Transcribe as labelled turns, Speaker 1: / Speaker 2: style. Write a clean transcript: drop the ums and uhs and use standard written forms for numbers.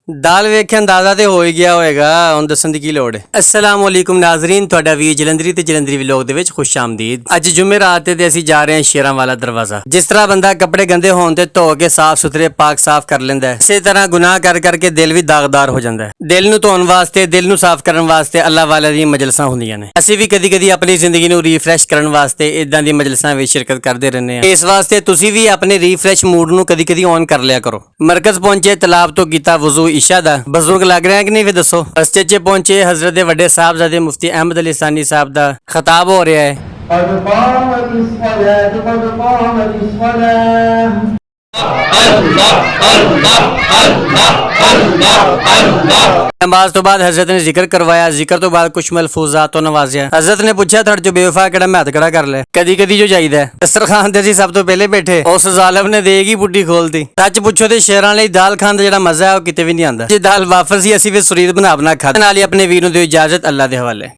Speaker 1: दाल वेख के अंदाजा तो हो ही गया होएगा, हुण दस्सण दी की लोड़ है। अस्सलाम वालेकुम नाज़रीन, तुहाडा वीर जलंधरी ते जलंधरी व्लॉग दे विच खुश आमदीद। अज जुमेरात ते असीं जा रहे हैं शेरां वाला दरवाजा। जिस तरह बंदा कपड़े गंदे होण ते धो के साफ सुथरे पाक साफ कर लैंदा है, इसे तरह गुनाह कर करके दिल भी दागदार हो जांदा है। दिल नूं धोण वास्ते, दिल नूं साफ करन वास्ते अल्लाह वाले दी मजलिसां हुंदियां ने। असीं भी कदी कदी अपनी जिंदगी नूं रीफ्रैश करन वास्ते इदां दी मजलिसां विच शिरकत करदे रहने आ। इस वास्ते तुसीं भी अपने रीफ्रैश मूड नूं कदी कदी ऑन कर लिया करो। मरकज पहुंचे, तलाब तो कीता वजू इशा दा। बुजुर्ग लग रहा है कि नहीं फिर दसो। मस्जिद च पहुंचे, हजरत दे वड्डे साहबजादे मुफ्ती अहमद अली सानी साहब दा खिताब हो रहा है। नमाज तो बाद हजरत ने जिक्र करवाया, जिक्र तो बाद कुछ मलफूजात तो नवाजिया। हजरत ने पूछा थोड़े जो बेवफा केड़ा मैं हथ खड़ा कर ले। कदी कदी जो जाइदा दस्तरखान ते सब तो पहले बैठे, उस जालिम ने देगी बुड्ढी खोलती। सच पूछो तो शेरां लई दाल खान दा जेड़ा मजा है वो किते भी नहीं आंदा। जे दाल वाफर सी असीं फिर सुरीद बना खाते। नाल ही अपने वीर नूं दिओ इजाजत, अल्लाह दे हवाले।